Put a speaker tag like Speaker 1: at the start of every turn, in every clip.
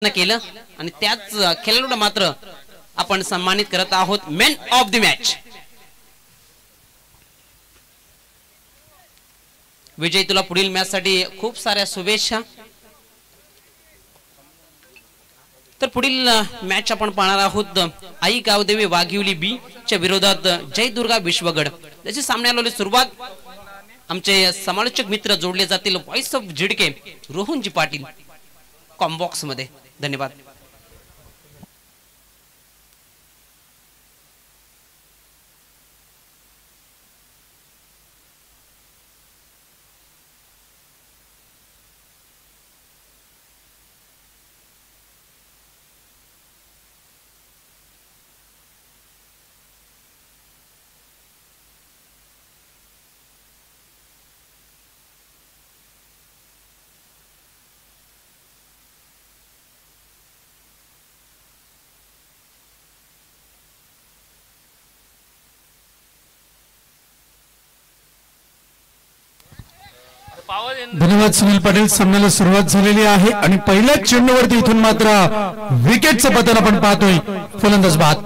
Speaker 1: केलं आणि त्याच खेळाडूला मात्र आपण सन्मानित करत आहोत मॅन ऑफ द मॅच। विजय, तुला पुढील मॅच साठी खूप साऱ्या शुभेच्छा। तर पुढील मॅच आपण पाहणार आहोत आई गावदेवी वाघिवली बी च्या विरोधात जय दुर्गा विश्वगड। त्याची सामन्याला सुरुवात आमचे समालोचक मित्र जोडले जातील व्हॉइस ऑफ जिडके रोहनजी पाटील कॉम्बॉक्स मध्ये। धन्यवाद।
Speaker 2: धन्यवाद सुनील पाटील। सामन्याला सुरुवात झालेली आहे आणि पहिल्या चेंडूवरती इथून मात्र विकेटचं पतन आपण पाहतोय। फलंदाज बाद।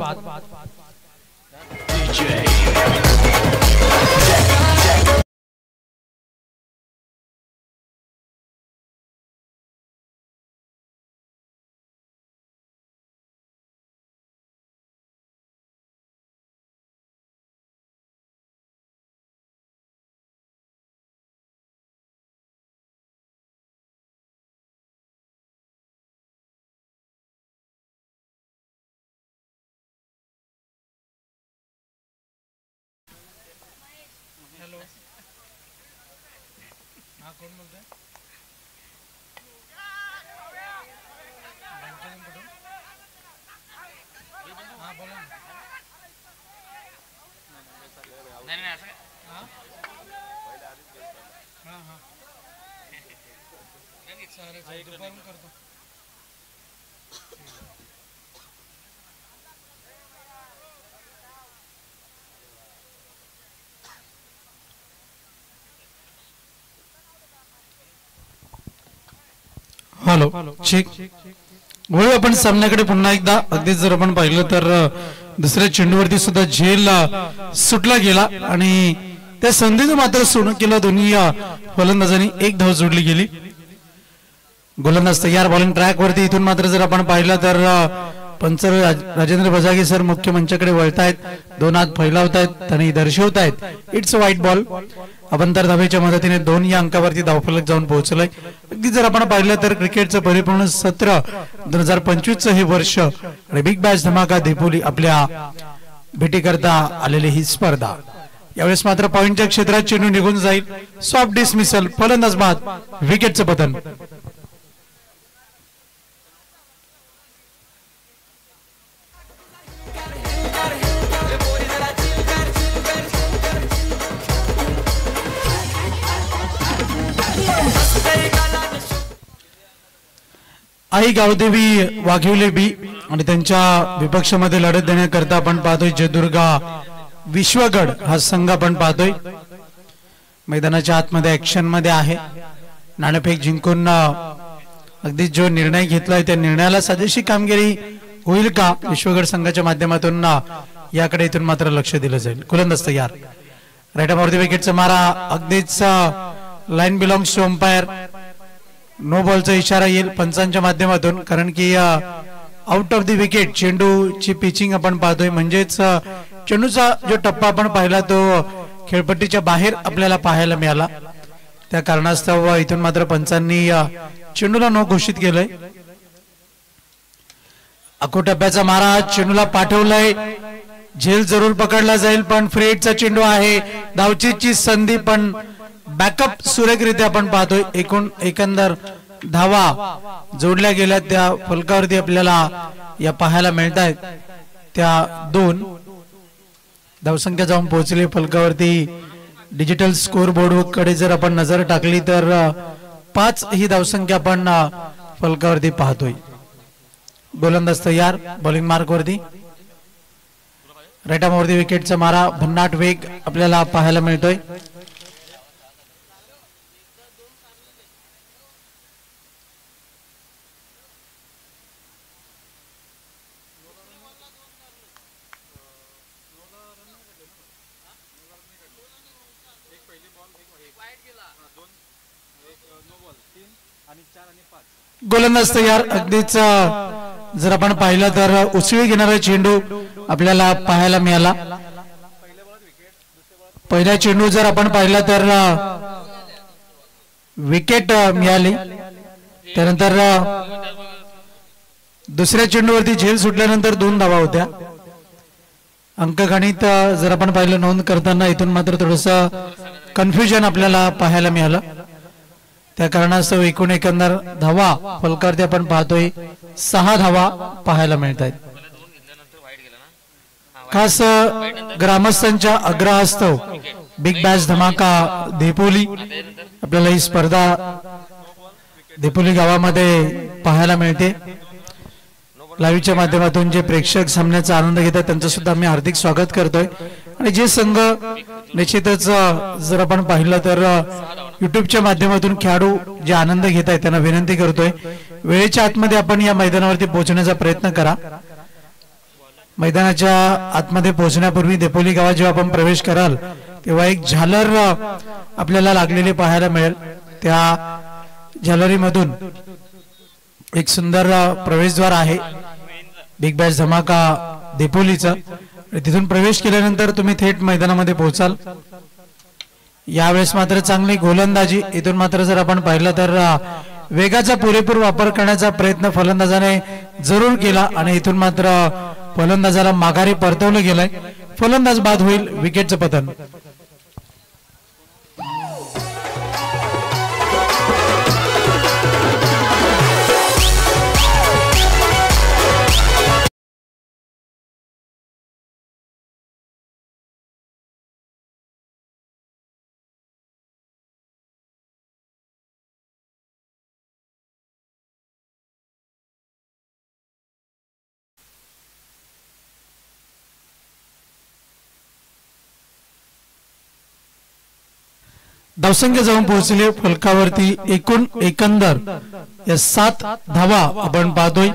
Speaker 2: Hello check. वळू आपण सामन्याकडे पुन्हा एकदा। अगदी जर आपण पाहिलं तर दुसऱ्या चेंडूवरती सुद्धा झेल सुटला गेला आणि त्या संधीचं मात्र सोनं केलं। दोन्ही फलंदाजांनी एक धाव जोडली गेली। गोलंदाज तयार, बॉलिंग ट्रॅक वरती। इथून मात्र जर आपण पाहिलं तर पंच राजेंद्र बजागे सर मुख्य मंचाकडे वळतायत, दोन हात फैलावतायत आणि दर्शवतायत इट्स अ व्हाईट बॉल। आपण तर धावेच्या मदतीने 2 या अंकावरती धावफलक जाऊन पोहोचलोय। अगदी जर आपण पाहिलं तर क्रिकेटचं परिपूर्ण सत्र 2025 हे वर्ष आणि बिग बॅश धमाका देपोली आपल्या भेटीकरता आलेली ही स्पर्धा। यावेळेस मात्र पॉइंटच्या क्षेत्रात चेंडू निघून जाईल। सॉफ्ट डिसमिसल, फलंदाज बाद, विकेटचं पतन। आई गावदेवी वाघिवले बी आणि त्यांच्या विपक्षामध्ये लढत देण्याकरता आपण पाहतोय जय दुर्गा विश्वगड हा संघ आपण पाहतोय। मैदानाच्या आतमध्ये ऍक्शन मध्ये आहे। नाणेफेक जिंकून अगदी जो निर्णय घेतलाय त्या निर्णयाला साजेशी कामगिरी होईल का विश्वगड संघाच्या माध्यमातून याकडे इथून मात्र लक्ष दिलं जाईल। गोलंदाज तयार, राईट आर्मवरती विकेटचा मारा। अगदीच line belongs to umpire. No बॉलचा इशारा येईल पंचांच्या माध्यमातून, कारण की आउट ऑफ द विकेट चेंडूची पिचिंग आपण पाहतोय। म्हणजेच चेंडूचा जो टप्पा आपण पाहिला तो खेळपट्टीच्या बाहेर आपल्याला पाहायला मिळाला। त्या कारणास्तव इथून मात्र पंचांनी चेंडूला नो घोषित केलंय। अको टप्प्याचा मारा, चेंडूला पाठवलंय, झेल जरूर पकडला जाईल पण फ्रेडचा चेंडू आहे। धावचीची संधी पण बॅकअप सुरेखरित्या आपण पाहतोय। एकंदर धावा जोडल्या गेल्या त्या फलकावरती आपल्याला या पाहायला मिळत आहेत। त्या 2 धावसंख्या जाऊन पोहोचली फलकावरती। डिजिटल स्कोर बोर्ड कडे जर आपण नजर टाकली तर 5 ही धावसंख्या आपण फलकावरती पाहतोय। गोलंदाज तयार, बॉलिंग मार्क वरती, राईट आर्मवरती विकेटचा मारा। भन्नाट वेग आपल्याला पाहायला मिळतोय। गोलंदाज तयार. अगदीच जर आपण पाहिलं तर उसळी घेणारा चेंडू आपल्याला पाहायला मिळाला. पहिला चेंडू जर आपण पाहिला तर विकेट मिळाली. त्यानंतर दुसऱ्या चेंडूवरती झेल सुटल्यानंतर 2 धावा होत्या. अंकगणित जर आपण पाहिलं नोंद करताना इथून मात्र थोडस कन्फ्युजन आपल्याला पाहायला मिळालं. त्या कारणास्तव एकूण एकंदर धावा फलकावरती आपण पाहतोय 6 धावा पाहायला मिळत आहेत. खास ग्रामस्थांच्या आग्रहास्तव बिग बॅश धमाका देपोली आपल्याला ही स्पर्धा देपोली गावामध्ये पाहायला मिळते. लाईव्हच्या माध्यमातून जे प्रेक्षक सामन्याचा आनंद घेतात त्यांचं सुद्धा आम्ही हार्दिक स्वागत करतोय. आणि जे संघ निश्चितच जर आपण पाहिलं तर युट्यूबच्या माध्यमातून खेळाडू जे आनंद घेत आहेत त्यांना विनंती करतोय वेळेच्या आतमध्ये आपण या मैदानावरती पोहोचण्याचा प्रयत्न करा. मैदानाच्या आतमध्ये पोहोचण्यापूर्वी देपोली गावात जेव्हा आपण प्रवेश कराल तेव्हा एक झालर आपल्याला लागलेली पाहायला मिळेल. त्या झालरीमधून एक सुंदर प्रवेशद्वार आहे बिग बॅश धमाका देपोलीचा. तिथून प्रवेश केल्यानंतर तुम्ही थेट मैदानामध्ये पोहोचाल. यावेळेस मात्र चांगली गोलंदाजी. इथून मात्र जर आपण पाहिलं तर वेगाचा पुरेपूर वापर करण्याचा प्रयत्न फलंदाजाने जरूर केला आणि इथून मात्र फलंदाजाला माघारी परतवलं गेलंय. फलंदाज बाद होईल. विकेटचं पतन. धावसंख्या जाऊन पोहोचले फलकावरती एकूण एकंदर या 7 धावा आपण पाहतोय.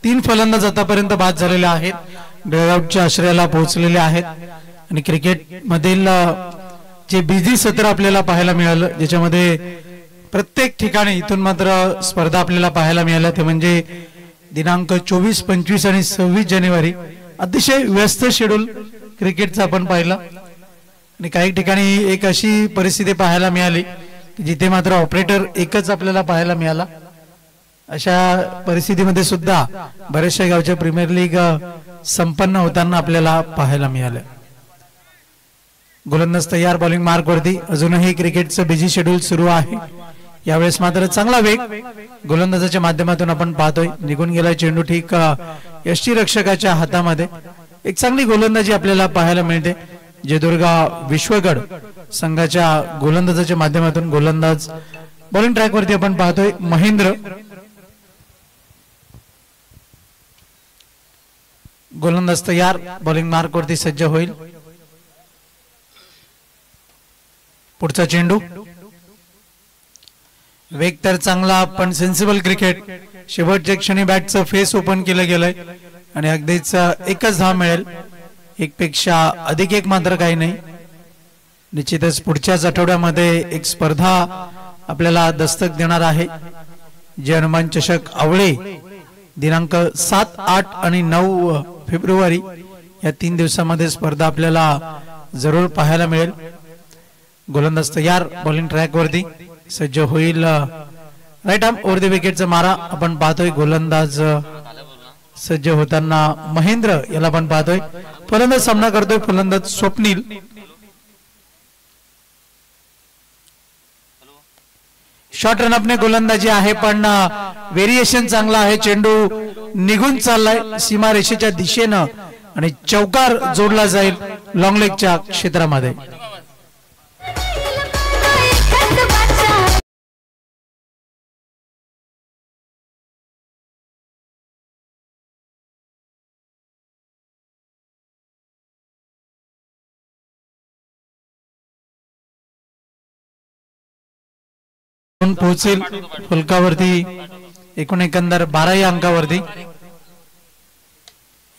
Speaker 2: 3 फलंदाज आतापर्यंत बाद झालेले आहेत. डगआउटच्या आश्रयाला पोहोचलेले आहेत. आणि क्रिकेट मधील जे बिझी सत्र आपल्याला पाहायला मिळालं ज्याच्यामध्ये प्रत्येक ठिकाणी इथून मात्र स्पर्धा आपल्याला पाहायला मिळाल्या ते म्हणजे दिनांक 24, 25 आणि 26 जानेवारी अतिशय व्यस्त शेड्यूल क्रिकेटचं आपण पाहिलं. आणि काही ठिकाणी एक अशी परिस्थिती पाहायला मिळाली जिथे मात्र ऑपरेटर एकच आपल्याला पाहायला मिळाला. अशा परिस्थितीमध्ये सुद्धा बऱ्याचशा गावच्या प्रीमियर लीग संपन्न होताना आपल्याला पाहायला मिळालं. गोलंदाज तयार. बॉलिंग मार्क वरती. अजूनही क्रिकेटचं बिझी शेड्यूल सुरू आहे. यावेळेस मात्र चांगला वेग गोलंदाजाच्या माध्यमातून आपण पाहतोय. निघून गेला चेंडू ठीक यष्टीरक्षकाच्या हातामध्ये. एक चांगली गोलंदाजी आपल्याला पाहायला मिळते. जयदुर्गा विश्वगड संघाच्या गोलंदाजाच्या माध्यमातून गोलंदाज बॉलिंग ट्रॅक वरती आपण पाहतोय महेंद्र. गोलंदाज तयार. बॉलिंग मार्क वरती सज्ज होईल. पुढचा चेंडू. वेग तर चांगला पण सेन्सिबल क्रिकेट. शेवटच्या क्षणी बॅटचं फेस ओपन केलं गेलंय आणि अगदीच एकच धाव मिळेल. एक पेक्षा अधिक एक मात्र काही नाही. निश्चितच पुढच्याच आठवड्यामध्ये एक स्पर्धा आपल्याला दस्तक देणार आहे. जे हनुमान चषक आवळे दिनांक 7, 8 आणि 9 फेब्रुवारी या 3 दिवसामध्ये स्पर्धा आपल्याला जरूर पाहायला मिळेल. गोलंदाज तयार. बॉलिंग ट्रॅक वरती सज्ज होईल. राईट आर्म ओव्हर द विकेटचा मारा आपण पाहतोय. गोलंदाज सज्ज होताना महेंद्र याला आपण पाहतोय. फलंदाज सामना करतोय फलंदाज स्वप्नील. शॉर्ट रनअपने गोलंदाजी आहे पण व्हेरिएशन चांगला आहे. चेंडू निघून चाललाय सीमारेषेच्या दिशेनं आणि चौकार जोडला जाईल लॉंग लेगच्या क्षेत्रामध्ये. पोहोचेल फलकावरती एकूण एकंदर 12 अंकावरती.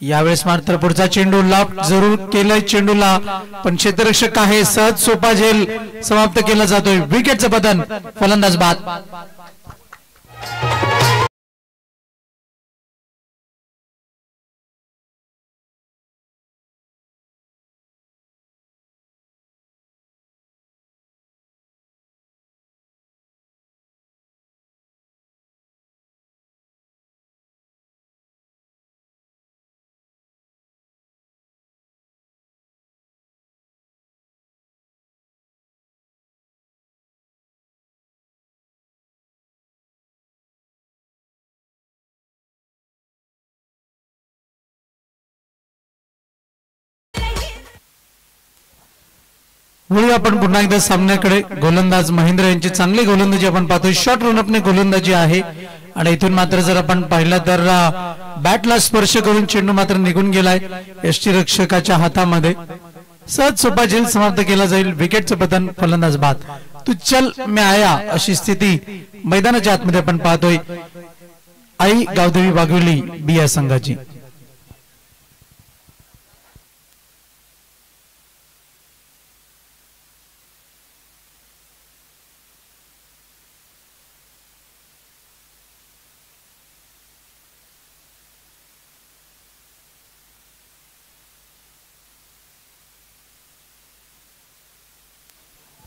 Speaker 2: यावेळेस मात्र पुढचा चेंडू लाभ जरूर केलाय चेंडूला पण क्षेत्ररक्षक आहे. सहज सोपा झेल समाप्त केला जातोय. विकेटचं पतन. फलंदाज बाद. वळूया आपण पुन्हा एकदा सामन्याकडे. गोलंदाज महेंद्र यांची चांगली गोलंदाजी आपण पाहतोय. शॉर्ट रनअपने गोलंदाजी आहे आणि इथून मात्र जर आपण पाहिलं तर बॅटला स्पर्श करून चेंडू मात्र निघून गेलाय यष्टीरक्षकाच्या हातामध्ये. सहज सोपा झेल समाप्त केला जाईल. विकेटचं पतन, फलंदाज बाद. तू चल मैं आया अशी स्थिती मैदानाच्या आतमध्ये आपण पाहतोय आई गावदेवी वाघोली बी या संघाची.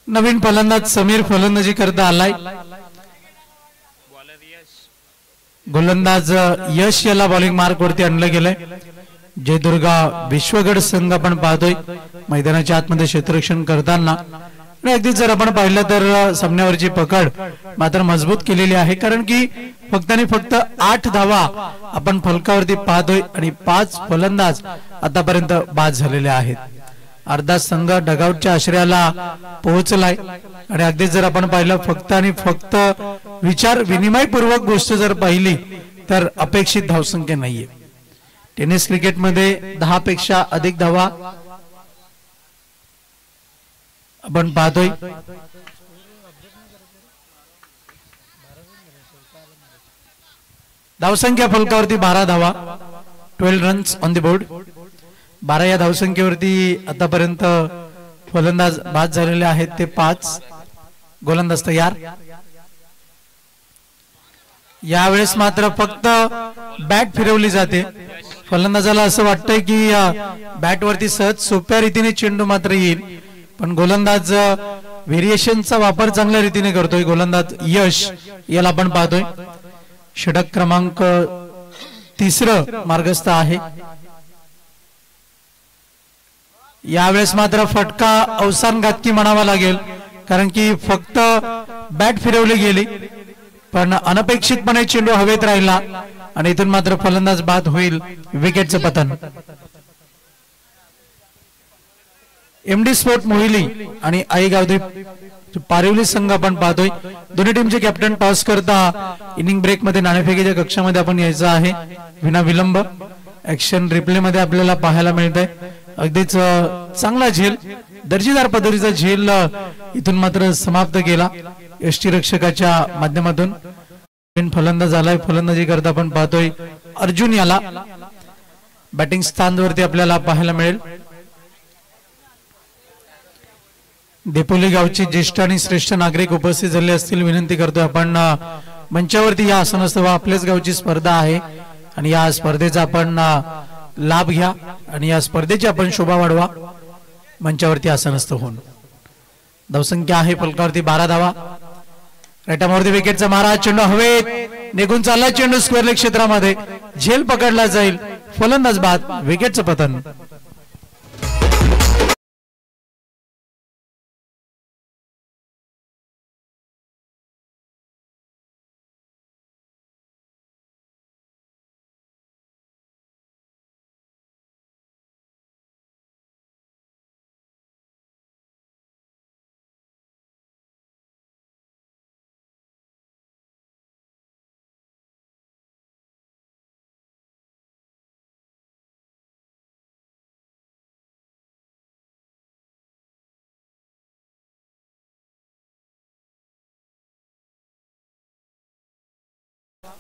Speaker 2: नवीन फलंदाज समीर फलंदाजी करता आलाय. गोलंदाज यश याला बॉलिंग मार्क वरती आणलं गेलंय. जयदुर्गा विश्वगड संघ आपण पाहतोय मैदानाच्या आतमध्ये क्षेत्ररक्षण करताना. अगदी जर आपण पाहिलं तर सामन्यावरची पकड मात्र मजबूत केलेली आहे, कारण की फक्त आणि फक्त 8 धावा आपण फलकावरती पाहतोय आणि 5 फलंदाज आतापर्यंत बाद झालेले आहेत. अर्धा संघ डगआउटच्या आश्रयाला पोहोचलाय आणि अगदी जर आपण पाहिलं फक्त आणि फक्त विचार विनिमयपूर्वक गोष्ट जर पाहिली तर अपेक्षित धावसंख्या नाहीये. टेनिस क्रिकेटमध्ये 10 पेक्षा अधिक धावा आपण पाहतोय. धावसंख्या फलकावरती 12 धावा, 12 रन्स ऑन द बोर्ड. 12 या धावसंख्येवरती आतापर्यंत फलंदाज बाद झालेले आहेत ते 5. गोलंदाज तयार. यावेळेस मात्र फक्त बॅट फिरवली जाते. फलंदाजाला असं वाटतंय की बॅटवरती सहज सोप्या रीतीने चेंडू मात्र येईल, पण गोलंदाज व्हेरिएशनचा वापर चांगल्या रीतीने करतोय. गोलंदाज यश याला आपण पाहतोय. षटक क्रमांक 3 मार्गस्थ आहे. यावेळेस मात्र फटका अवसानघातकी म्हणावा लागेल, कारण की फक्त बॅट फिरवली गेली पण अनपेक्षितपणे चेंडू हवेत राहिला आणि इथून मात्र फलंदाज बाद होईल. विकेटचं पतन. एमडी स्पोर्ट मोहिली आणि आई गावदेवी पारिवली संघ आपण पाहतोय. दोन्ही टीमचे कॅप्टन टॉस करता इनिंग ब्रेक मध्ये नाणेफेकीच्या कक्षामध्ये आपण यायचं आहे विना विलंब. ऍक्शन रिप्ले मध्ये आपल्याला पाहायला मिळतंय. अगदीच चांगला झेल, दर्जेदार पद्धतीचा झेल इथून मात्र समाप्त केला यष्टीरक्षकाच्या माध्यमातून. फलंदाज आलाय. फलंदाजी करता आपण पाहतोय अर्जुन याला. बॅटिंग स्थानवरती आपल्याला पाहायला मिळेल. देपोली गावचे ज्येष्ठ आणि श्रेष्ठ नागरिक उपस्थित झाले असतील विनंती करतोय आपण मंचावरती या. आसनस्तव आपल्याच गावची स्पर्धा आहे आणि या स्पर्धेचा आपण लाभ घ्या आणि या स्पर्धेची आपण शोभा वाढवा. मंचावरती आसनस्थ होऊन. धावसंख्या आहे फलकावरती 12 धावा. राईटावरती विकेटचा मारा. चेंडू हवेत निघून चालला. चेंडू स्क्वेअर लेग क्षेत्रामध्ये. झेल पकडला जाईल. फलंदाज बाद. विकेटचं पतन.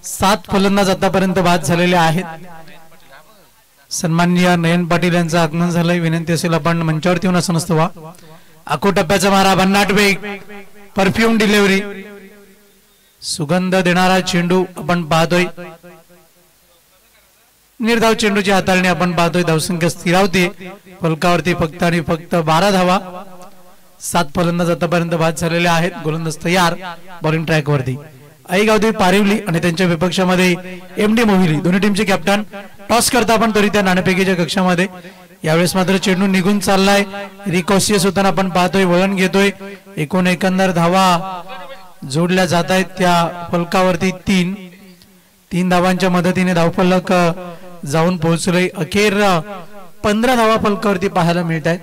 Speaker 2: सात फलंदाज आतापर्यंत बाद झालेले आहेत. सन्माननीय नयन पाटील यांचं आगमन झालंय. विनंती असेल आपण मंचावरती येऊन असं नसतं वा. आखो टप्प्याचा मारा. भन्नाट वेग. Perfume delivery. सुगंध देणारा चेंडू आपण पाहतोय. निर्धाव चेंडूची हाताळणी आपण पाहतोय. धावसंख्या स्थिरावते. फलकावरती फक्त आणि फक्त 12 धावा. 7 फलंदाज आतापर्यंत बाद झालेले आहेत. गोलंदाज तयार. बॉलिंग ट्रॅक वरती आई गावदेवी पारिवली आणि त्यांच्या विपक्षामध्ये एमडी मोहिली. दोन्ही टीमचे कॅप्टन टॉस करता आपण तरी त्या नाणेफेकीच्या कक्षामध्ये. यावेळेस मात्र चेंडू निघून चाललाय. रिकॉशियस होताना आपण पाहतोय. वळण घेतोय. एकंदर धावा जोडल्या जात आहेत. त्या फलकावरती 3 धावांच्या मदतीने धावफलक जाऊन पोहोचलोय. अखेर 15 धावा फलकावरती पाहायला मिळत आहेत.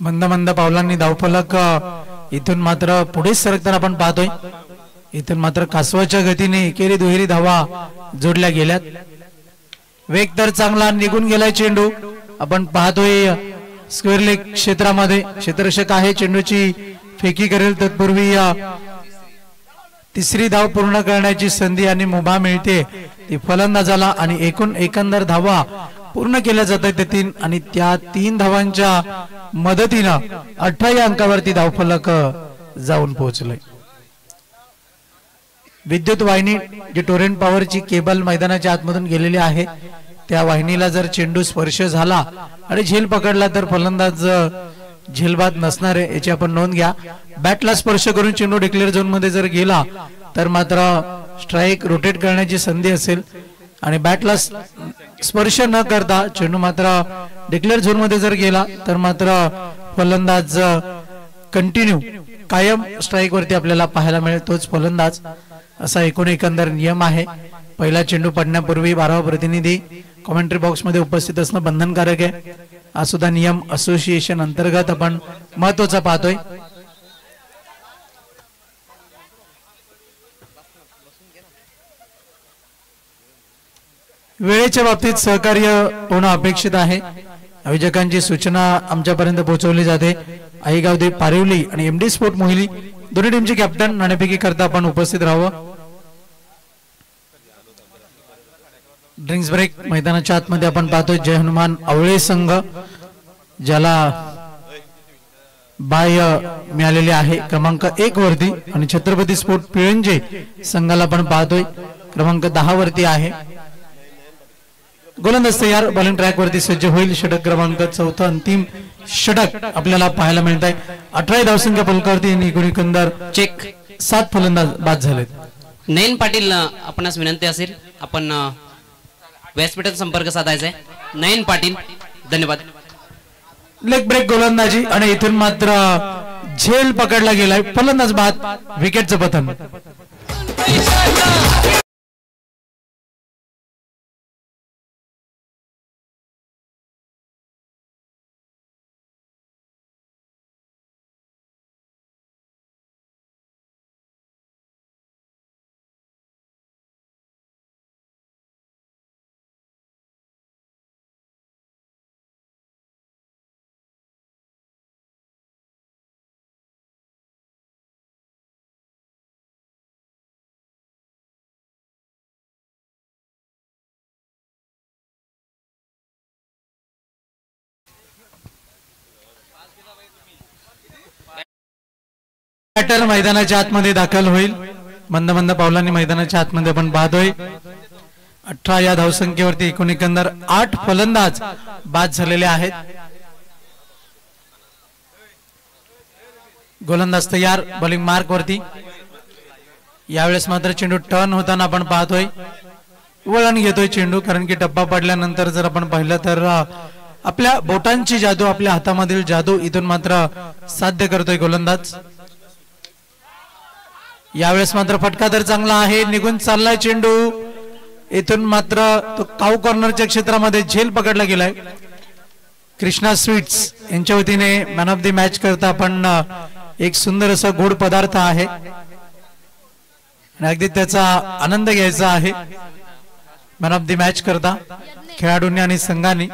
Speaker 2: मंद मंद पावलांनी धावफलक इथून मात्र पुढे सरकताना आपण पाहतोय. इथून मात्र कासवाच्या गतीने एकेरी दुहेरी धावा जोडल्या गेल्यात. वेग तर चांगला निघून गेलाय चेंडू. आपण पाहतोय स्क्वेअर लेग क्षेत्रामध्ये क्षेत्ररक्षक आहे, चेंडूची फेकी करेल तत्पूर्वी तिसरी धाव पूर्ण करण्याची संधी आणि मुभा मिळते ती फलंदाजाला आणि एकूण एकंदर धावा पूर्ण केल्या जात आहेत 3 आणि त्या 3 धावांच्या मदतीनं 18 या अंकावरती धावफलक जाऊन पोहोचले. विद्युत वाहिनी जी टोरेंट पॉवरची केबल मैदानाच्या आतमधून गेलेली आहे त्या वाहिनीला जर चेंडू स्पर्श झाला आणि झेल पकडला तर फलंदाज झेलबाद नसणार आहे याची आपण नोंद घ्या. बॅटला स्पर्श करून चेंडू डिक्लेअर झोन मध्ये जर गेला तर मात्र स्ट्राइक रोटेट करण्याची संधी असेल आणि बॅटला स्पर्श न करता चेंडू मात्र डिक्लेअर झोन मध्ये जर गेला तर मात्र फलंदाज कंटिन्यू कायम स्ट्राइक वरती आपल्याला पाहायला मिळेल तोच फलंदाज असा एकूण एकंदर नियम आहे. पहिला चेंडू पडण्यापूर्वी 12वा प्रतिनिधी कॉमेंट्री बॉक्स मध्ये उपस्थित असणं बंधनकारक आहे. हा सुद्धा नियम असोसिएशन अंतर्गत आपण महत्वाचा पाहतोय. वेळेच्या बाबतीत सहकार्य होणं अपेक्षित आहे. आयोजकांची सूचना आमच्यापर्यंत पोहोचवली जाते. आईगावदेव पारिवली आणि एमडी स्पोर्ट मोहिली दोन्ही टीमचे कॅप्टन नाणेफेकी करता आपण उपस्थित राहावं. ड्रिंक्स ब्रेक मैदानाच्या आतमध्ये आपण पाहतोय जय हनुमान आवळे संघ ज्याला बाह्य मिळालेले आहे क्रमांक 1 वरती आणि छत्रपती स्पोर्ट पिळंजे संघाला आपण पाहतोय क्रमांक 10 वरती आहे. गोलंदाज तयार, बॉलिंग ट्रॅक वरती सज्ज होईल. षटक क्रमांक 4 अंतिम षटक आपल्याला पाहायला मिळत आहे. 18 धावसंख्या फलकावरती एकूण एकंदर
Speaker 1: चेक
Speaker 2: 7 फलंदाज बाद झालेत.
Speaker 1: नयन पाटील आपणास विनंती असेल आपण व्यासपीठाचा संपर्क साधायचा आहे. नयन पाटील धन्यवाद.
Speaker 2: लेग ब्रेक गोलंदाजी आणि इथून मात्र झेल पकडला गेलाय. फलंदाज बाद, विकेटचं पतन. बॅटर मैदानाच्या आतमध्ये दाखल होईल. मंद मंद पावलांनी मैदानाच्या आतमध्ये आपण पाहतोय. 18 या धावसंख्येवरती एकूण एकंदर 8 फलंदाज बाद झालेले आहेत. गोलंदाज तयार, बॉलिंग मार्क वरती. यावेळेस मात्र चेंडू टर्न होताना आपण पाहतोय वळण घेतोय चेंडू कारण की टप्पा पडल्यानंतर जर आपण पाहिलं तर आपल्या बोटांची जादू आपल्या हातामधील जादू इथून मात्र साध्य करतोय गोलंदाज. यावेळेस मात्र फटका तर चांगला आहे, निघून चाललाय चेंडू. इथून मात्र तो काऊ कॉर्नरच्या क्षेत्रामध्ये झेल पकडला गेलाय. कृष्णा स्वीट्स यांच्या वतीने मॅन ऑफ द मॅच करता आपण एक सुंदर असा गोड पदार्थ आहे आणि अगदी त्याचा आनंद घ्यायचा आहे. मॅन ऑफ द मॅच करता खेळाडूंनी आणि संघाने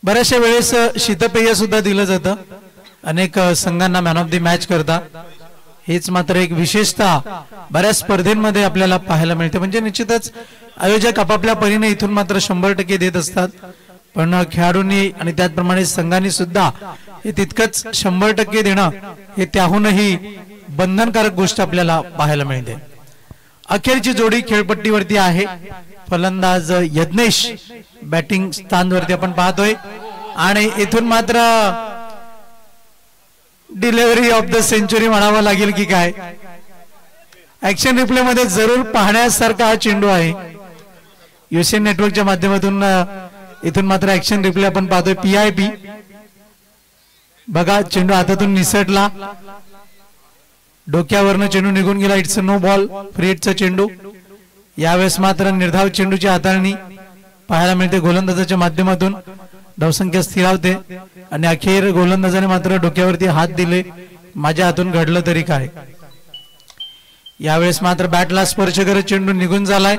Speaker 2: बऱ्याचशा वेळेस शीतपेय सुद्धा दिलं जातं अनेक संघांना मॅन ऑफ द मॅच करता. हेच मात्र एक विशेषता बऱ्याच स्पर्धेमध्ये आपल्याला पाहायला मिळते. म्हणजे निश्चितच आयोजक आपापल्या परीने इथून मात्र 100% देत असतात पण खेळाडूंनी आणि त्याचप्रमाणे संघांनी सुद्धा हे तितकंच 100% देणं हे त्याहूनही बंधनकारक गोष्ट आपल्याला पाहायला मिळते. अखेरची जोडी खेळपट्टीवरती आहे. फलंदाज यज्ञेश बॅटिंग स्थानवरती आपण पाहतोय आणि इथून मात्र डिलिव्हरी ऑफ द सेंचुरी म्हणावं लागेल की काय. ऍक्शन रिप्ले मध्ये जरूर पाहण्यासारखा हा चेंडू आहे. युसीएन नेटवर्कच्या माध्यमातून इथून मात्र ऍक्शन रिप्ले आपण पाहतोय. PIP बघा चेंडू हातातून निसटला, डोक्यावरनं चेंडू निघून गेला. इट्स नो बॉल, फ्री हिटचा चेंडू. यावेळेस मात्र निर्धाव चेंडूची हाताळणी पाहायला मिळते गोलंदाजाच्या माध्यमातून. धावसंख्या स्थिरावते आणि अखेर गोलंदाजाने मात्र डोक्यावरती हात दिले, माझ्या हातून घडलं तरी काय. यावेळेस मात्र बॅटला स्पर्श करत चेंडू निघून झालाय.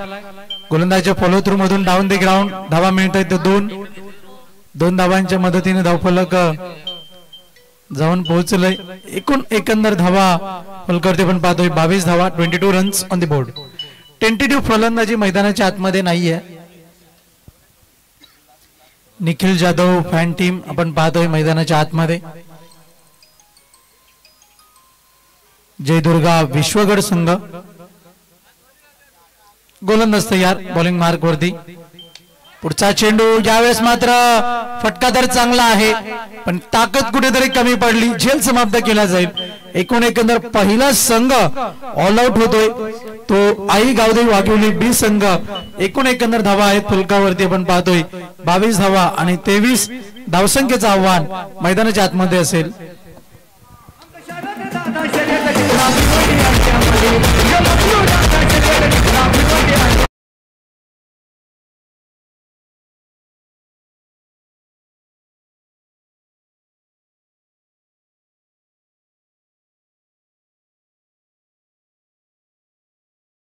Speaker 2: गोलंदाजाच्या फॉलो थ्रू मधून डाऊन द ग्राउंड धावा मिळत आहेत. दोन धावांच्या मदतीने धावफलक जाऊन पोहोचलंय. एकंदर धावा फलकावरती आपण पाहतोय 22 धावा, 22 runs on the board. Tentative फलंदाजी मैदानाच्या आतमध्ये नाहीये. निखिल जाधव फॅन टीम आपण पाहतोय मैदानाच्या आतमध्ये. जयदुर्गा विश्वगड संघ गोलंदाज तयार, बॉलिंग मार्क वरती. पुढचा चेंडू यावेळेस मात्र फटका तर चांगला आहे, पण ताकद कुठेतरी कमी पडली. झेल समाप्त केला जाईल. एकंदर पहिला संघ ऑल आउट होतोय तो आई गावदेवी वाघिवली बी संघ. एकंदर धावा आहेत फलकावरती आपण पाहतोय 22 धावा आणि 23 धावसंख्येचं आव्हान मैदानाच्या आतमध्ये असेल.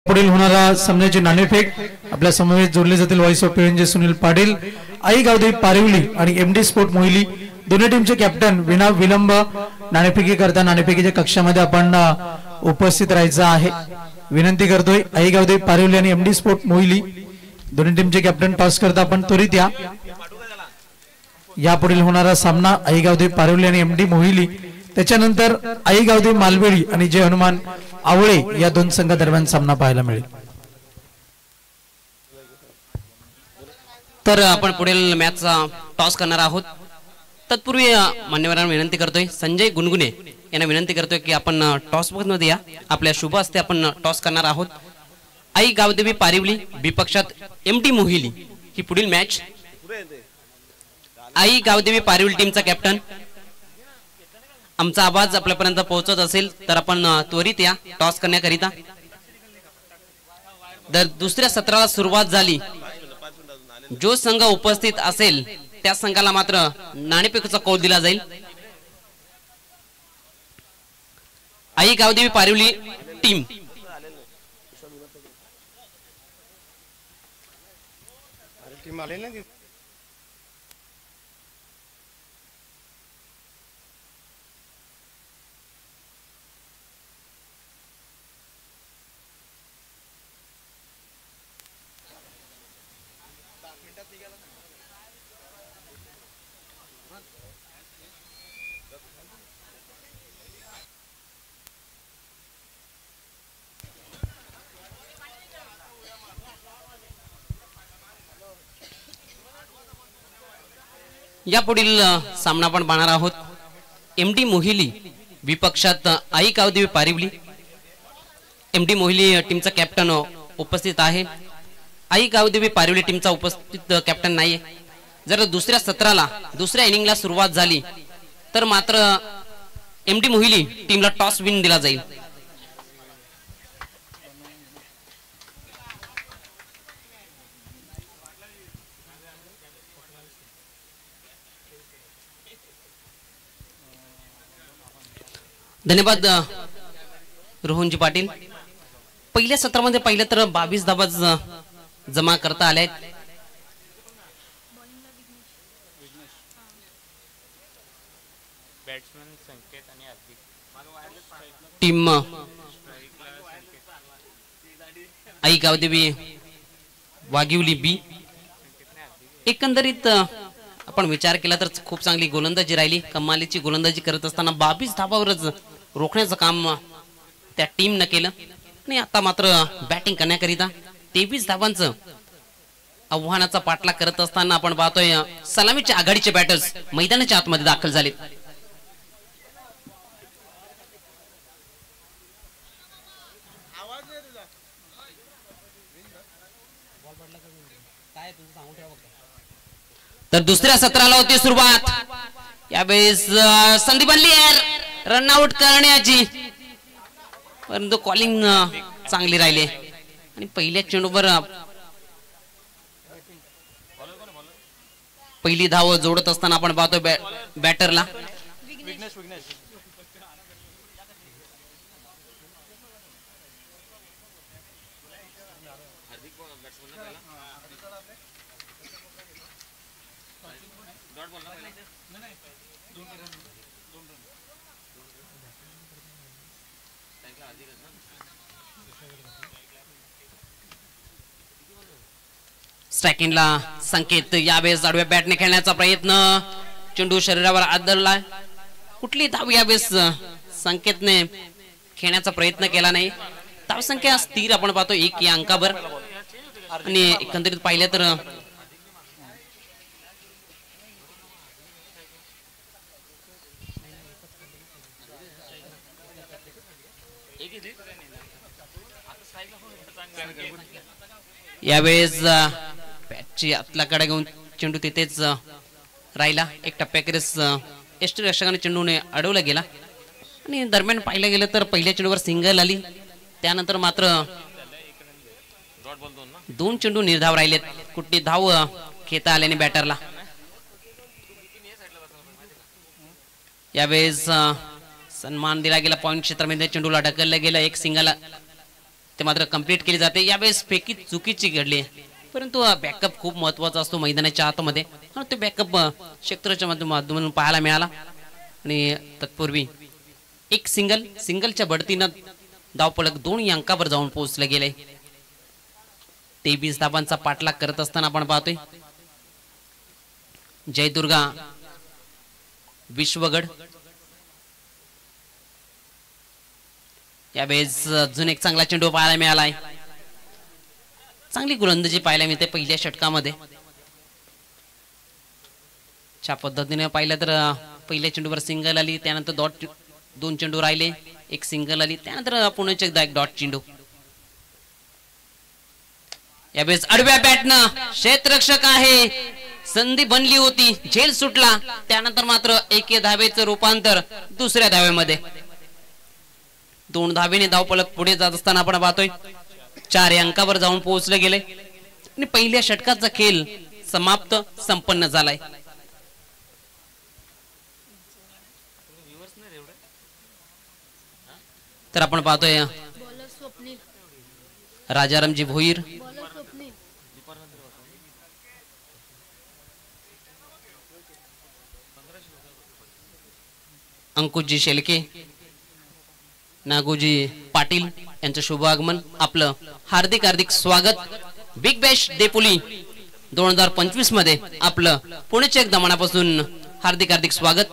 Speaker 2: पुढील होणारा सामन्याची नाणेफेक आपल्या समवेत जोडले जातील व्हॉइस ऑफ पीएनजे सुनील पाटील, आई गावदेवी पारिवली आणि एमडी स्पोर्ट मोहिली दोन्ही टीमचे कॅप्टन. विना विलंब नाणेफेकी करता नाणेफेकीच्या कक्षामध्ये आपण उपस्थित राहायचं आहे. विनंती करतोय आई गावदेवी पारिवली आणि एमडी स्पोर्ट मोहिली दोन्ही टीमचे कॅप्टन टॉस करता आपण त्वरित या. यापुढील होणारा सामना आई गावदेवी पारिवली आणि एमडी मोहिली, त्याच्यानंतर आई गावदेवी मालवेळी आणि जय हनुमान आवळे या दोन संघादरम्यान सामना पाहायला मिळेल.
Speaker 1: तर आपण पुढील मॅचचा टॉस करणार आहोत. तत्पूर्वी मान्यवरांना विनंती करतोय, संजय गुणगुणे यांना विनंती करतोय की आपण टॉस मध्ये या. आपल्या शुभ हस्ते आपण टॉस करणार आहोत. आई गावदेवी पारिवली विपक्षात एमटी मोहिली ही पुढील मॅच. आई गावदेवी पारिवली टीमचा कॅप्टन, आमचा आवाज आपल्यापर्यंत पोहोचत असेल तर आपण त्वरित या टॉस करण्याकरिता. जर दुसऱ्या सत्राला सुरुवात झाली, जो संघ उपस्थित असेल त्या संघाला मात्र नाणेफेकीचा कौल दिला जाईल. आई गावदेवी पारिवली टीम या पुढील सामना आपण पाहणार आहोत. एमडी मोहिली विपक्षात आई गावदेवी पारिवली. एमडी मोहिली टीमचा कॅप्टन उपस्थित आहे. आई गावदेवी पारिवली टीमचा उपस्थित कॅप्टन नाहीये. जर दुसऱ्या सत्राला दुसऱ्या इनिंगला सुरुवात झाली तर मात्र एमडी मोहिली टीमला टॉस विन दिला जाईल. धन्यवाद रोहनजी पाटील. पहिल्या सत्रामध्ये पहिल्या तर 22 धावा जमा करता आल्या आहेत. टीम आई गावदेवी वाघिवली बी. एकंदरीत आपण विचार केला तर खूप चांगली गोलंदाजी राहिली. कमालीची गोलंदाजी करत असताना 22 धावावरच रोखण्याचं काम त्या टीम न केलं आणि आता मात्र बॅटिंग करण्याकरिता 23 धावांचं आव्हानाचा पाठलाग करत असताना आपण पाहतोय सलामीच्या आघाडीचे बॅटर्स मैदानाच्या आतमध्ये दाखल झाले. तर दुसऱ्या सत्राला होती सुरुवात. यावेळेस संधी बनली रन आउट करण्याची, परंतु कॉलिंग चांगली राहिली आणि पहिल्या चेंडूवर पहिली धाव जोडत असताना आपण पाहतो बॅटरला स्ट्रायकिंगला संकेत यावेळेस आडव्या बॅटने खेळण्याचा प्रयत्न चेंडू शरीरावर आदळलाय कुठली धाव यावेळेस संकेतने खेळण्याचा प्रयत्न केला नाही धावसंख्या स्थिर आपण पाहतो 1 या अंकावर आणि एकंदरीत पाहिलं तर यावेळेस बॅटची आतल्याकडे घेऊन चेंडू तिथेच राहिला एक टप्प्याखेरीस यष्टी रक्षकाने चेंडूने अडवला गेला आणि दरम्यान पाहिलं गेलं तर पहिल्या चेंडूवर सिंगल आली त्यानंतर मात्र 2 चेंडू निर्धाव राहिलेत कुठली धाव खेळता आल्याने बॅटरला यावेळेस सन्मान दिला गेला पॉइंट क्षेत्रामध्ये चेंडूला ढकललं गेलं एक सिंगल ते मात्र कंप्लीट केली जाते यावेळेस फेकी चुकीची घडली परंतु बॅकअप खूप महत्वाचा असतो मैदानाच्या आतमध्ये तो बॅकअप क्षेत्राच्या माध्यमातून पाहायला मिळाला आणि तत्पूर्वी एक सिंगलच्या बढतीनं धावफलक 2 अंकावर जाऊन पोहोचले गेले 23 धावांचा पाठलाग करत असताना आपण पाहतोय जयदुर्गा विश्वगड यावेळेस अजून एक चांगला चेंडू पाहायला मिळालाय चांगली गोलंदाजी पाहायला मिळते पहिल्या षटकामध्ये च्या पद्धतीने पाहिलं तर पहिल्या चेंडूवर सिंगल आली त्यानंतर 2 चेंडू राहिले एक सिंगल आली त्यानंतर पुन्हा एकदा एक डॉट चेंडू यावेळेस आडव्या बॅटनं क्षेत्ररक्षक आहे संधी बनली होती झेल सुटला त्यानंतर मात्र 1 धावेचं रूपांतर दुसऱ्या धावेमध्ये 2 धावेने धावफलक पुढे जात असताना आपण पाहतोय 4 अंकावर जाऊन पोहोचले गेले आणि पहिल्या षटकाचा खेळ समाप्त संपन्न झालाय तर आपण पाहतोय राजारामजी भोईर अंकुशजी शेलके नागोजी पाटील यांचं शुभ आगमन आपलं हार्दिक स्वागत बिग बॅश देपुली 2025 मध्ये आपलं पुण्याच्या एकदा मनापासून हार्दिक स्वागत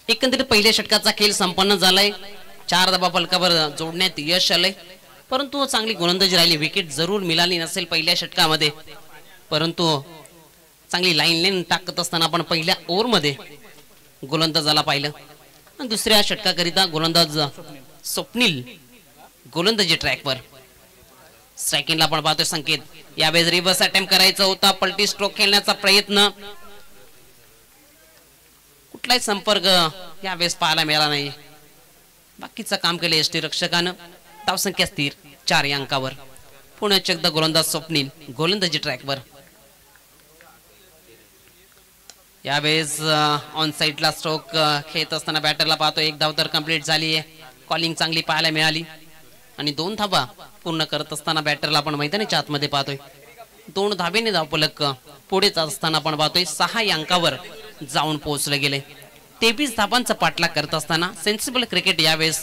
Speaker 1: एकंदरीत पहिल्या षटकाचा खेळ संपन्न झालाय 4 धावा फलकावर जोडण्यात यश आलंय परंतु चांगली गोलंदाजी राहिली विकेट जरूर मिळाली नसेल पहिल्या षटकामध्ये परंतु चांगली लाईन टाकत असताना आपण पहिल्या ओव्हरमध्ये गोलंदाजाला पाहिलं आणि दुसऱ्या षटकाकरिता गोलंदाज स्वप्नील गोलंदाजी ट्रॅकवर स्ट्रायकिंगला आपण पाहतोय संकेत यावेळेस रिव्हर्स अटेम्प्ट करायचा होता पलटी स्ट्रोक खेळण्याचा प्रयत्न कुठलाही संपर्क यावेळेस पाहायला मिळाला नाही बाकीचं काम केलं यष्टी रक्षकानं धावसंख्या स्थिर 4 या अंकावर पुन्हा एकदा गोलंदाज स्वप्नील गोलंदाजी ट्रॅकवर यावेळेस ऑन साइडला स्ट्रोक खेळत असताना बॅटरला पाहतो 1 धाव तर कंप्लीट झाली आहे कॉलिंग चांगली पाहायला मिळाली आणि 2 धावा पूर्ण करत असताना बॅटरला आपण मैदानाच्या आतमध्ये पाहतोय 2 धावेने धावफलक पुढे जात असताना आपण पाहतोय 6 या अंकावर जाऊन पोहोचले गेले 23 धावांचा पाठलाग करत असताना सेन्सिबल क्रिकेट यावेळेस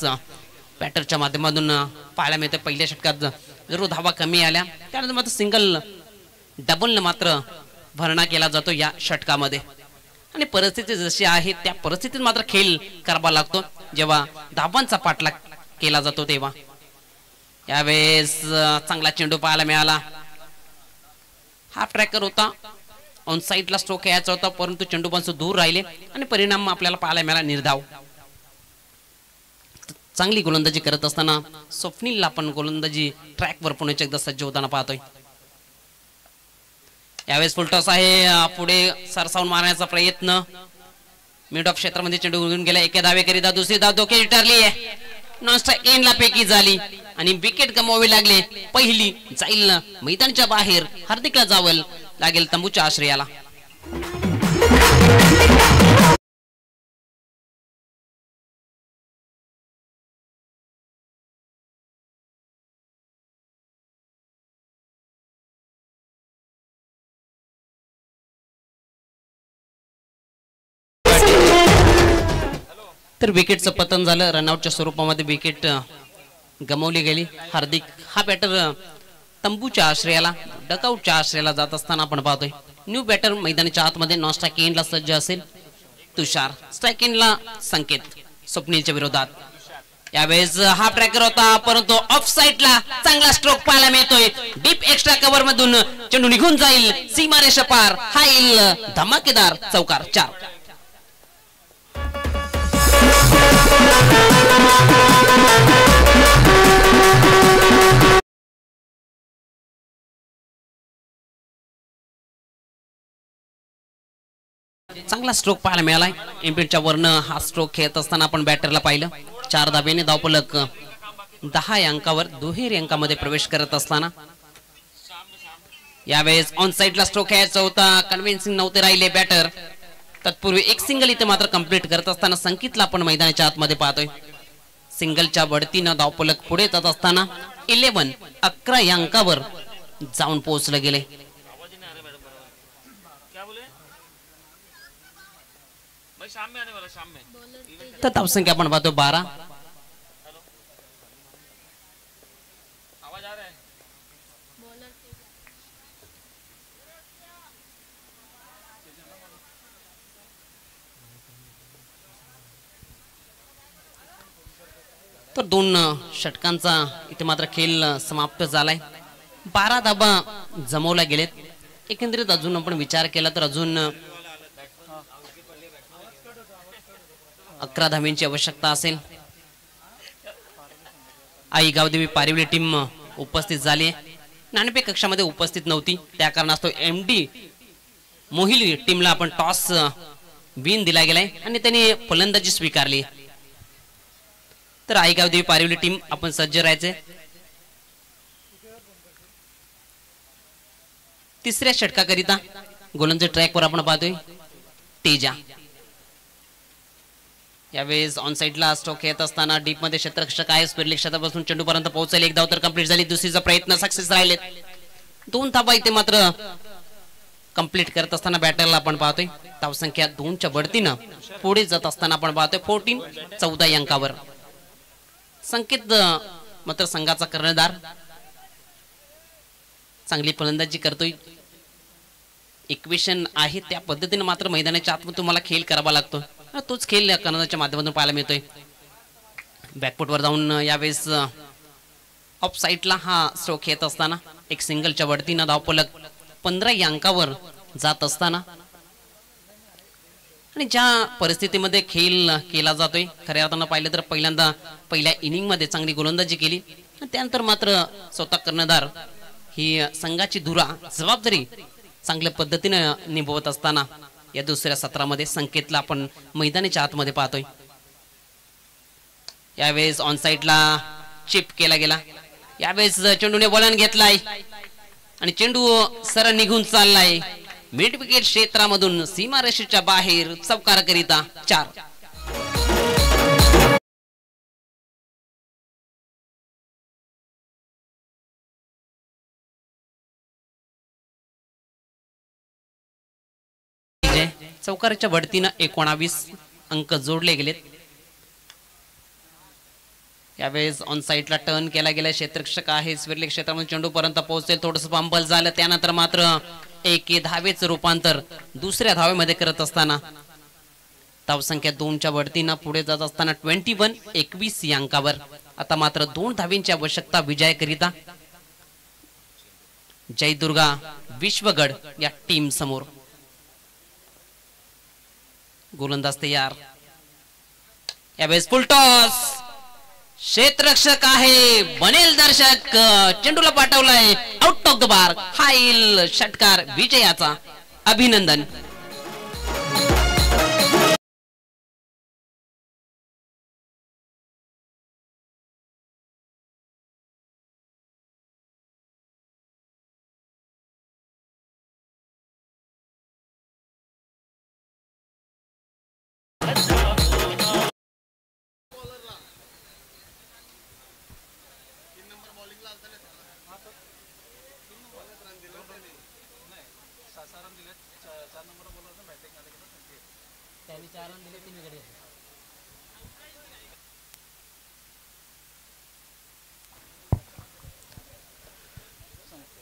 Speaker 1: बॅटरच्या माध्यमातून पाहायला मिळते पहिल्या षटकात जरूर धावा कमी आल्या त्यानंतर मात्र सिंगल डबलने मात्र भरणा केला जातो या षटकामध्ये आणि परिस्थिती जशी आहे त्या परिस्थितीत मात्र खेळ करावा लागतो जेव्हा धावांचा पाठलाग केला जातो तेव्हा यावेळेस चांगला चेंडू पाहायला मिळाला हाफ ट्रॅकर होता ऑन साइडला स्ट्रोक यायचा होता परंतु चेंडू पण दूर राहिले आणि परिणाम आपल्याला पाहायला मिळाला निर्धाव चांगली गोलंदाजी करत असताना स्वप्नीलला आपण गोलंदाजी ट्रॅकवर पुन्हा एकदा सज्ज होताना पाहतोय यावेळेस फुलटॉस आहे पुढे सरसावून मारण्याचा प्रयत्न मिड ऑफ क्षेत्रामध्ये चेंडू उडून गेला 1 धावेकरिता दुसरी धाव धोक्याची ठरली आहे नॉन स्ट्राइक एंडला पैकी झाली आणि विकेट गमवावे लागले. पहिली जाईल मैदानाच्या बाहेर, हार्दिकला जावं लागेल तंबूच्या आश्रयाला. तर विकेटचं पतन झालं. रनआउटच्या स्वरूपामध्ये विकेट गमावली गेली. हार्दिक हा बॅटर तंबूच्या आश्रयाला, डकआउटच्या आश्रयाला जात असताना आपण पाहतोय. न्यू बॅटर मैदानाच्या आतमध्ये नॉन स्ट्राइक एंडला सज्ज असेल तुषार, स्ट्राइक एंडला संकेत स्वप्नीलच्या विरोधात. यावेळेस हा ट्रॅकर होता परंतु ऑफ साइडला चांगला स्ट्रोक पाहायला मिळतोय. डीप एक्स्ट्रा कव्हर मधून चेंडू निघून जाईल सीमारेषा पार. हा येईल धमाकेदार चौकार. 4. चांगला स्ट्रोक पाहायला मिळालाय. एम्पिडच्या वरनं हा स्ट्रोक खेळत असताना आपण बॅटरला पाहिलं. 4 धाब्याने धावफलक 10 अंकावर दुहेरी अंकामध्ये प्रवेश करत असताना यावेळेस ऑन साइडला स्ट्रोक खेळायचा होता. कन्व्हिन्सिंग नव्हते राहिले बॅटर. तत्पूर्वी एक सिंगल इथे मात्र कंप्लीट करत असताना संकेतला आपण मैदानाच्या आतमध्ये पाहतोय. सिंगलच्या बढतीनं धावफलक पुढे जात असताना 11 या अंकावर जाऊन पोहोचले गेले. तर धावसंख्या आपण पाहतो 12. तर 2 षटकांचा इथे मात्र खेळ समाप्त झालाय. 12 धाबा जमवल्या गेलेत. एकंदरीत अजून आपण विचार केला तर अजून 11 धाब्यांची आवश्यकता असेल. आई गावदेवी पारिवली टीम उपस्थित झाली. नाणेफेक कक्षामध्ये उपस्थित नव्हती, त्या कारणास्तव MD मोहिली टीमला आपण टॉस विन दिला गेलाय आणि त्यांनी फलंदाजी स्वीकारली. तर आई गावदेवी पारिवली टीम आपण सज्ज राहायचे. तिसऱ्या षटकाकरिता गोलंदाजी ट्रॅकवर आपण पाहतोय तेजा. यावेळेस ऑन साइडला स्ट्रोक येत असताना डीप मध्ये क्षेत्ररक्षक आहे. स्पिरली क्षेत्रापासून चेंडू पर्यंत पोहोचेल. एक धाव तर कंप्लीट झाली. दुसरीचा प्रयत्न सक्सेस राहिलेत. 2 धावा इथे मात्र कंप्लीट करत असताना बॅटरला आपण पाहतोय. धावसंख्या 2च्या बढतीनं पुढे जात असताना आपण पाहतोय 14 या अंकावर. संकेत मात्र संघाचा कर्णधार चांगली फलंदाजी करतोय. इक्वेशन आहे त्या पद्धतीने मात्र मैदानाच्या आतमध्ये तुम्हाला खेळ करावा लागतो. तोच खेळ कर्णधाराच्या माध्यमातून पाहायला मिळतोय. बॅकफुटवर जाऊन यावेळेस ऑफ साइडला हा स्ट्रोक येत असताना एक सिंगलच्या वरतीनं धावफलक 15 या अंकावर जात असताना आणि ज्या परिस्थितीमध्ये खेळ केला जातोय खऱ्या अर्थानं पाहिलं तर पहिल्या इनिंग मध्ये चांगली गोलंदाजी केली. त्यानंतर मात्र स्वतः कर्णधार ही संघाची धुरा जबाबदारी चांगल्या पद्धतीने निभवत असताना या दुसऱ्या सत्रामध्ये संकेतला आपण मैदानाच्या आतमध्ये पाहतोय. यावेळेस ऑन साइडला चिप केला गेला. यावेळेस चेंडूने वळण घेतलाय आणि चेंडू सरळ निघून चाललाय मिड विकेट क्षेत्रामधून सीमारेषेच्या बाहेर. चौकाराकरिता 4. चौकाराच्या बढतीनं 19 अंक जोडले गेलेत. यावेळेस ऑन साइडला टर्न केला गेला. क्षेत्ररक्षक आहे. स्विरले क्षेत्रामध्ये चेंडू पर्यंत पोहोचेल. थोडस पंबल झालं. त्यानंतर मात्र एक धावेचं रूपांतर दुसऱ्या धावेमध्ये करत असताना धावसंख्या 2च्या बढतीनं पुढे जात असताना 21 या अंकावर. आता मात्र 2 धावेंची आवश्यकता विजयाकरिता जयदुर्गा विश्वगड या टीम समोर. गोलंदाज तयार. यावेळेस फुल टॉस. क्षेत्ररक्षक आहे. बनेल दर्शक. चेंडूला पाठवलाय आउट ऑफ द बार. हा येईल षटकार विजयाचा. अभिनंदन.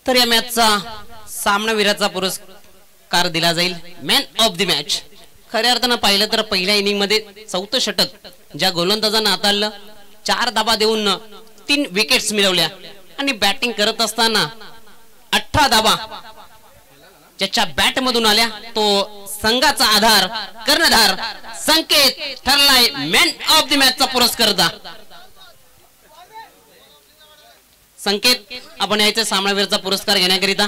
Speaker 1: तर या मॅचचा सामनावीराचा पुरस्कार दिला जाईल मॅन ऑफ द मॅच. खऱ्या अर्थानं पाहिलं तर पहिल्या इनिंग मध्ये चौथं षटक ज्या गोलंदाजांना हाताळलं, 4 धाबा देऊन 3 विकेट्स मिळवल्या आणि बॅटिंग करत असताना 18 धाबा ज्याच्या बॅट मधून आल्या तो संघाचा आधार कर्णधार संकेत ठरलाय मॅन ऑफ द मॅचचा पुरस्कारदा. संकेत आपण यायचं सामनावीरचा पुरस्कार घेण्याकरिता.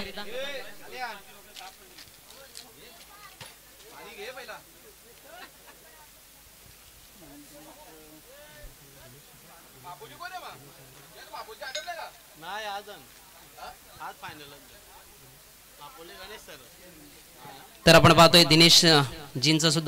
Speaker 1: तर आपण पाहतोय दिनेश जींचा सुद्धा